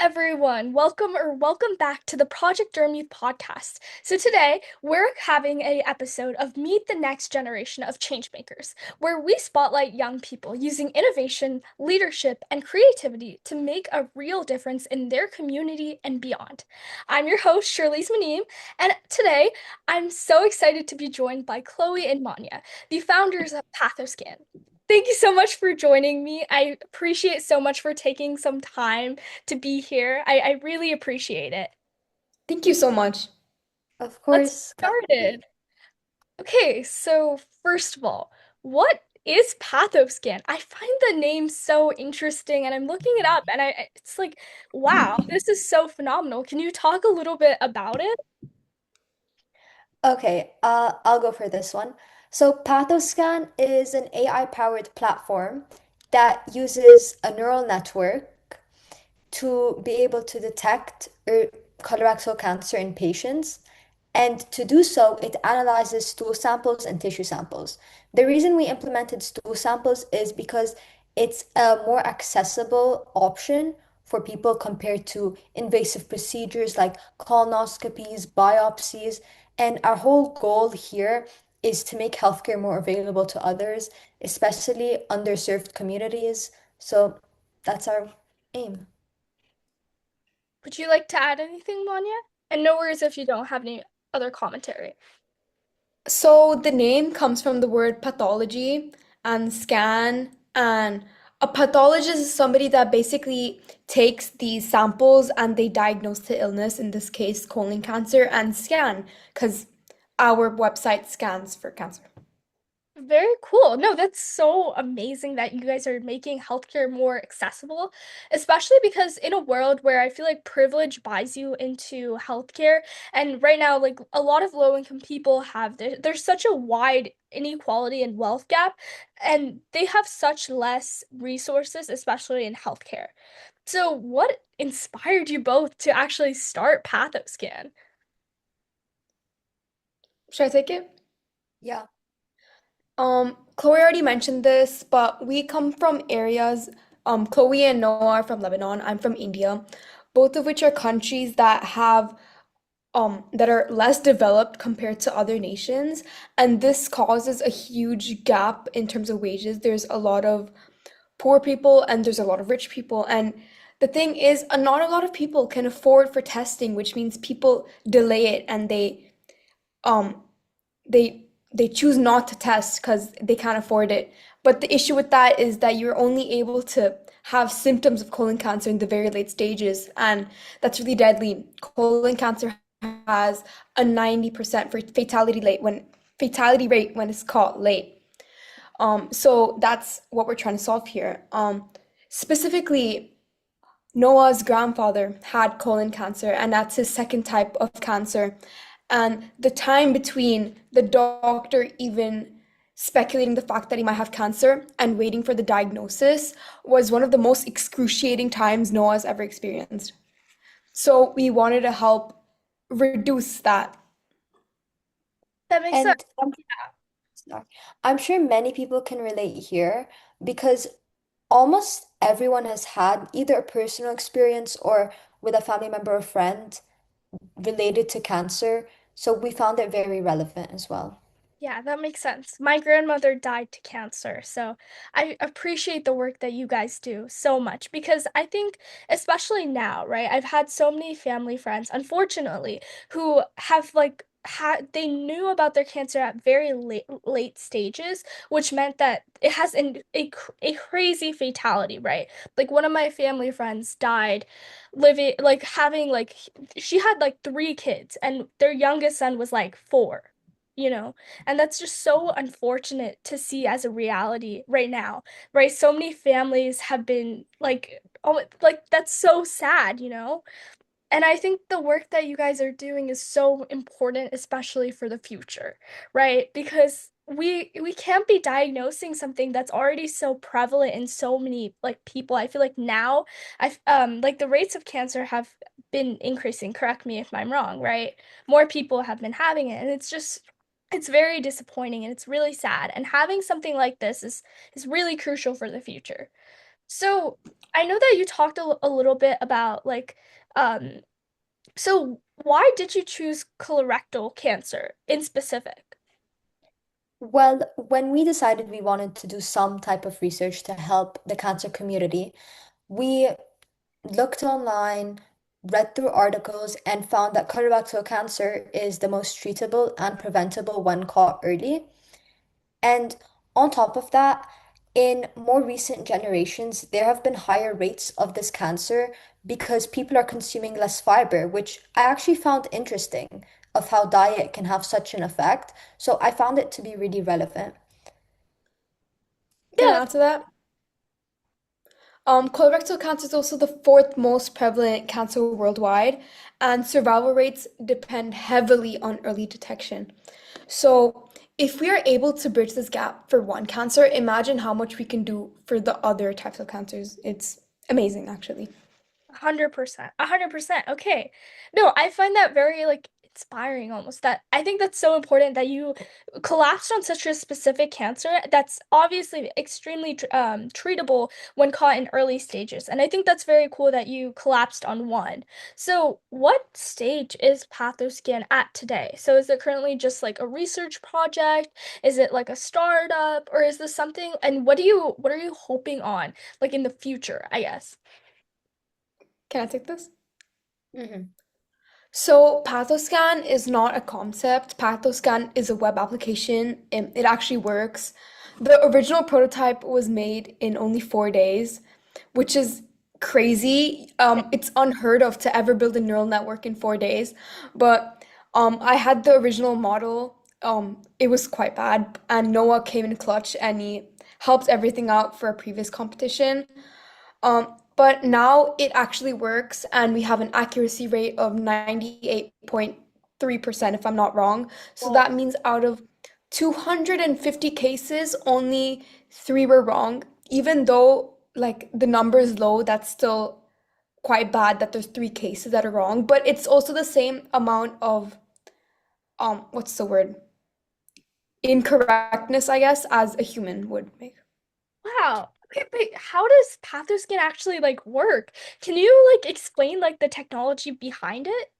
everyone. Welcome back to the Project DermYouth Podcast. So today we're having a episode of Meet the Next Generation of Changemakers, where we spotlight young people using innovation, leadership, and creativity to make a real difference in their community and beyond. I'm your host, Sharleez Moneem, and today I'm so excited to be joined by Chloe and Maanya, the founders of PathoScan. Thank you so much for joining me. I appreciate so much for taking some time to be here. I really appreciate it. Thank you so much. Of Let's course, get glad to be. started. Okay, so first of all, what is PathoScan? I find the name so interesting and I'm looking it up and it's like, wow, this is so phenomenal. Can you talk a little bit about it? Okay, I'll go for this one. So PathoScan is an AI-powered platform that uses a neural network to be able to detect colorectal cancer in patients. And to do so, it analyzes stool samples and tissue samples. The reason we implemented stool samples is because it's a more accessible option for people compared to invasive procedures like colonoscopies, biopsies. And our whole goal here is to make healthcare more available to others, especially underserved communities. So that's our aim. Would you like to add anything, Manya? And no worries if you don't have any other commentary. So the name comes from the word pathology and scan, and a pathologist is somebody that basically takes these samples and they diagnose the illness, in this case, colon cancer, and scan, because our website scans for cancer. Very cool. No, that's so amazing that you guys are making healthcare more accessible, especially because in a world where I feel like privilege buys you into healthcare, and right now, like a lot of low-income people have there's such a wide inequality and wealth gap, and they have such less resources, especially in healthcare. So, what inspired you both to actually start PathoScan? Should I take it? Yeah. Chloe already mentioned this, but we come from areas, Chloe and Noah are from Lebanon, I'm from India, both of which are countries that are less developed compared to other nations, and this causes a huge gap in terms of wages. There's a lot of poor people and there's a lot of rich people, and the thing is, not a lot of people can afford for testing, which means people delay it and um they choose not to test because they can't afford it. But the issue with that is that you're only able to have symptoms of colon cancer in the very late stages, and that's really deadly. Colon cancer has a 90% for fatality rate when it's caught late. So that's what we're trying to solve here. Specifically, Noah's grandfather had colon cancer, and that's his second type of cancer. And the time between the doctor even speculating the fact that he might have cancer and waiting for the diagnosis was one of the most excruciating times Noah's ever experienced. So we wanted to help reduce that. That makes sense. And sorry. I'm sure many people can relate here because almost everyone has had either a personal experience or with a family member or friend related to cancer. So we found it very relevant as well. Yeah, that makes sense. My grandmother died to cancer, so I appreciate the work that you guys do so much because I think, especially now, right? I've had so many family friends, unfortunately, who have like had they knew about their cancer at very late stages, which meant that it has a crazy fatality, right? Like one of my family friends died living like having like she had like three kids and their youngest son was like four. You know, and that's just so unfortunate to see as a reality right now, right? So many families have been like, oh, like that's so sad, you know? And I think the work that you guys are doing is so important, especially for the future, right? Because we can't be diagnosing something that's already so prevalent in so many like people. I feel like now I've like the rates of cancer have been increasing. Correct me if I'm wrong, right? More people have been having it, and it's very disappointing and it's really sad. And having something like this is really crucial for the future. So I know that you talked a little bit about um, so why did you choose colorectal cancer in specific? Well, when we decided we wanted to do some type of research to help the cancer community, we looked online, read through articles, and found that colorectal cancer is the most treatable and preventable when caught early. And on top of that, in more recent generations, there have been higher rates of this cancer because people are consuming less fiber, which I actually found interesting of how diet can have such an effect. So I found it to be really relevant. Can Yeah, I add to that? Colorectal cancer is also the fourth most prevalent cancer worldwide, and survival rates depend heavily on early detection. So, if we are able to bridge this gap for one cancer, imagine how much we can do for the other types of cancers. It's amazing, actually. 100%. 100%. Okay. No, I find that very inspiring almost. That I think that's so important that you collapsed on such a specific cancer that's obviously extremely treatable when caught in early stages. And I think that's very cool that you collapsed on one. So, what stage is PathoScan at today? So, is it currently just like a research project? Is it like a startup or is this something and what are you hoping on like in the future, I guess? Can I take this? Mhm. So, PathoScan is not a concept. PathoScan is a web application. It actually works. The original prototype was made in only 4 days, which is crazy. It's unheard of to ever build a neural network in 4 days. But I had the original model. It was quite bad, and Noah came in clutch and he helped everything out for a previous competition. But now it actually works, and we have an accuracy rate of 98.3%, if I'm not wrong. So Well, that means out of 250 cases, only three were wrong. Even though like the number is low, that's still quite bad that there's three cases that are wrong. But it's also the same amount of what's the word? Incorrectness, I guess, as a human would make. wow. Okay, but how does PathoScan actually work? Can you explain the technology behind it?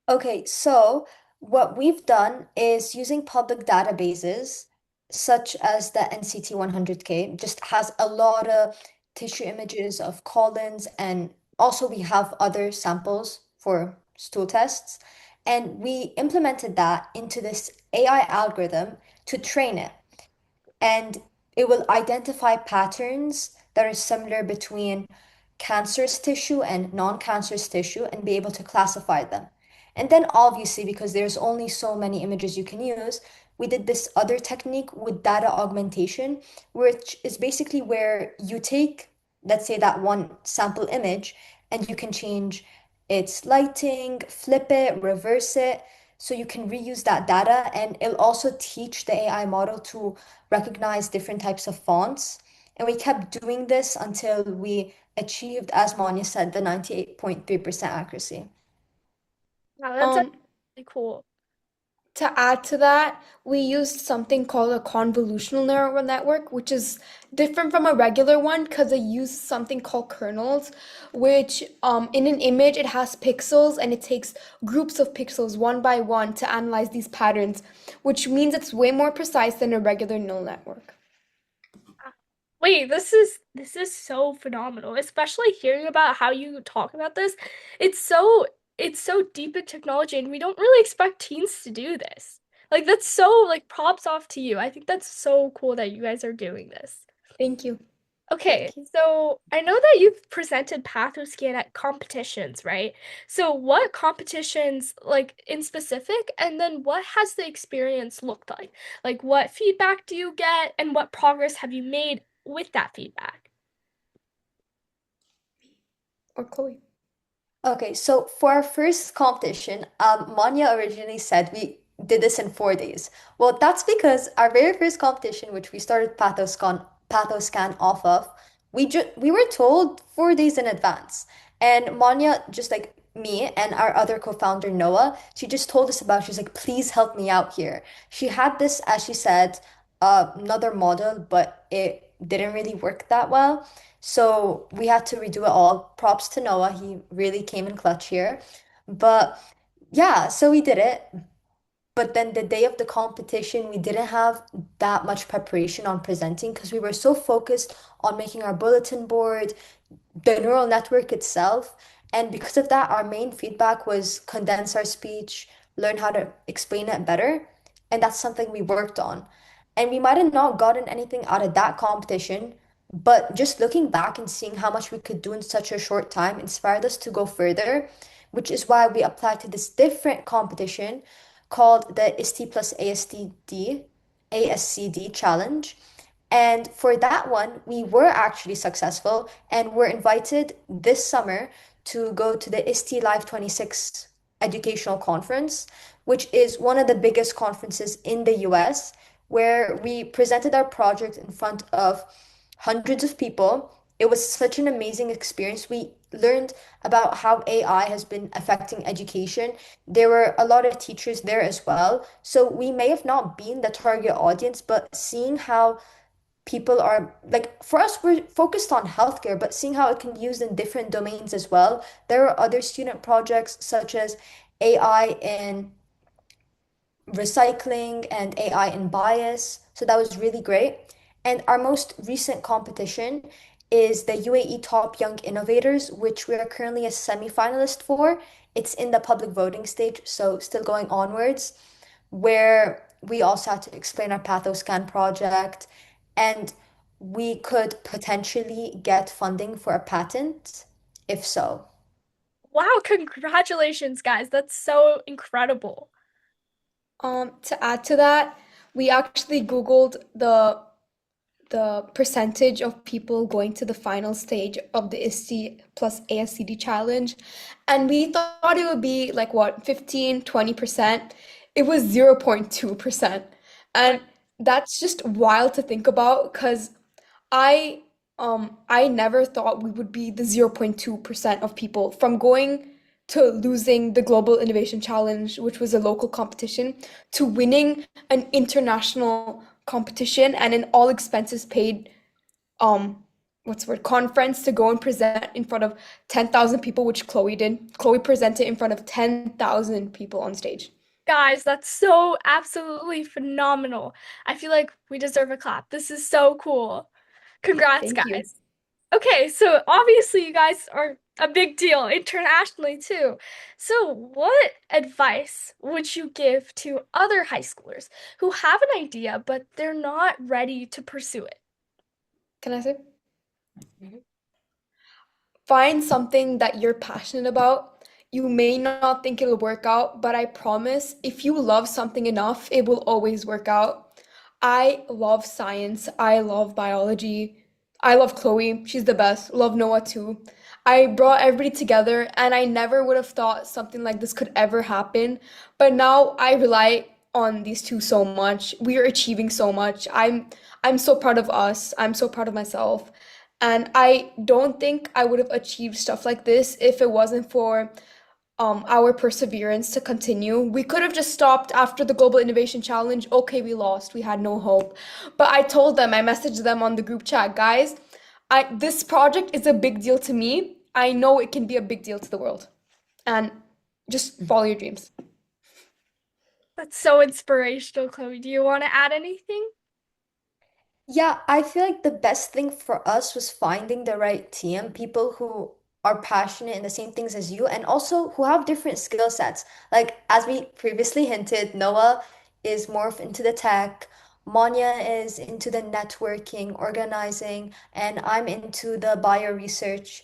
Okay, so what we've done is using public databases such as the NCT 100K, just has a lot of tissue images of colons, and also we have other samples for stool tests. And we implemented that into this AI algorithm to train it, and it will identify patterns that are similar between cancerous tissue and non-cancerous tissue and be able to classify them. And then obviously, because there's only so many images you can use, we did this other technique with data augmentation, which is basically where you take, let's say, that one sample image, and you can change its lighting, flip it, reverse it, so you can reuse that data, and it'll also teach the AI model to recognize different types of fonts. And we kept doing this until we achieved, as Manya said, the 98.3% accuracy. Wow, that's Um, really cool. To add to that, we used something called a convolutional neural network, which is different from a regular one because it uses something called kernels, which in an image it has pixels and it takes groups of pixels one by one to analyze these patterns, which means it's way more precise than a regular neural network. Wait, this is so phenomenal, especially hearing about how you talk about this. It's so it's so deep in technology and we don't really expect teens to do this. Like that's so props off to you. I think that's so cool that you guys are doing this. Thank you. Okay, Thank you. so I know that you've presented PathoScan at competitions, right? So what competitions in specific, and then what has the experience looked like? Like what feedback do you get and what progress have you made with that feedback? Or Chloe. Okay, so for our first competition, Manya originally said we did this in 4 days. Well, that's because our very first competition, which we started PathoScan off of, we were told 4 days in advance. And Manya, just like me and our other co-founder Noah, she just told us about, she's like, please help me out here. She had this, as she said, another model, but it didn't really work that well. So we had to redo it all. Props to Noah. He really came in clutch here. But yeah, so we did it. But then the day of the competition, we didn't have that much preparation on presenting because we were so focused on making our bulletin board, the neural network itself. And because of that, our main feedback was condense our speech, learn how to explain it better. And that's something we worked on. And we might have not gotten anything out of that competition, but just looking back and seeing how much we could do in such a short time inspired us to go further, which is why we applied to this different competition called the ISTE plus ASCD challenge. And for that one, we were actually successful and were invited this summer to go to the ISTE Live 26 educational conference, which is one of the biggest conferences in the US, where we presented our project in front of hundreds of people. It was such an amazing experience. We learned about how AI has been affecting education. There were a lot of teachers there as well. So we may have not been the target audience, but seeing how people are like for us we're focused on healthcare, but seeing how it can be used in different domains as well. There are other student projects such as AI in recycling and AI in bias. So that was really great. And our most recent competition is the UAE Top Young Innovators, which we are currently a semi-finalist for. It's in the public voting stage, so still going onwards, where we also had to explain our PathoScan project, and we could potentially get funding for a patent, if so. Wow, congratulations, guys. That's so incredible. To add to that, we actually Googled the percentage of people going to the final stage of the ISTE plus ASCD challenge, and we thought it would be like what, 15-20%. It was 0.2%. My And that's just wild to think about because I I never thought we would be the 0.2% of people from going to losing the Global Innovation Challenge, which was a local competition, to winning an international competition and an all expenses paid um what's the word, conference to go and present in front of 10,000 people, which Chloe did. Chloe presented in front of 10,000 people on stage. guys, that's so absolutely phenomenal. I feel like we deserve a clap. This is so cool. Congrats, Thank you. guys. Okay, so obviously you guys are a big deal internationally too. So, what advice would you give to other high schoolers who have an idea but they're not ready to pursue it? Can I say? Mhm. Find something that you're passionate about. You may not think it'll work out, but I promise if you love something enough, it will always work out. I love science. I love biology. I love Chloe. She's the best. Love Noah too. I brought everybody together and I never would have thought something like this could ever happen. But now I rely on these two so much. We are achieving so much. I'm so proud of us. I'm so proud of myself. And I don't think I would have achieved stuff like this if it wasn't for our perseverance to continue. We could have just stopped after the Global Innovation Challenge. Okay, we lost. We had no hope. But I told them, I messaged them on the group chat, guys, this project is a big deal to me. I know it can be a big deal to the world. And just follow your dreams. That's so inspirational, Chloe. Do you want to add anything? Yeah, I feel like the best thing for us was finding the right team, people who are passionate in the same things as you and also who have different skill sets. Like, as we previously hinted, Noah is more into the tech, Manya is into the networking, organizing, and I'm into the bio research.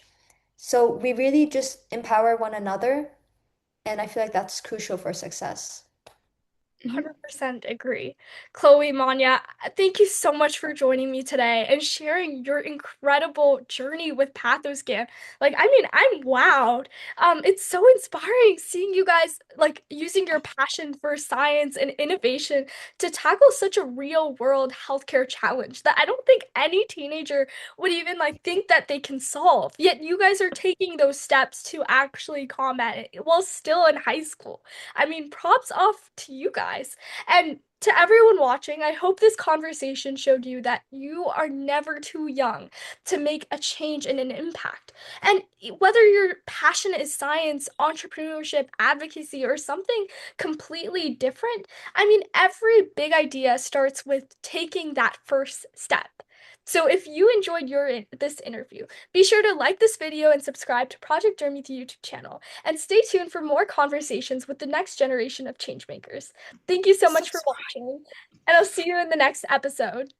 So we really just empower one another, and I feel like that's crucial for success. Mhm. 100% agree. Chloe, Manya, thank you so much for joining me today and sharing your incredible journey with PathoScan. Like, I mean, I'm wowed. It's so inspiring seeing you guys like using your passion for science and innovation to tackle such a real world healthcare challenge that I don't think any teenager would even like think that they can solve. Yet you guys are taking those steps to actually combat it while still in high school. I mean, props off to you guys. And To everyone watching, I hope this conversation showed you that you are never too young to make a change and an impact. And whether your passion is science, entrepreneurship, advocacy, or something completely different, I mean, every big idea starts with taking that first step. So if you enjoyed this interview, be sure to like this video and subscribe to Project DermYouth YouTube channel. And stay tuned for more conversations with the next generation of changemakers. Thank you so So much for watching, and I'll see you in the next episode.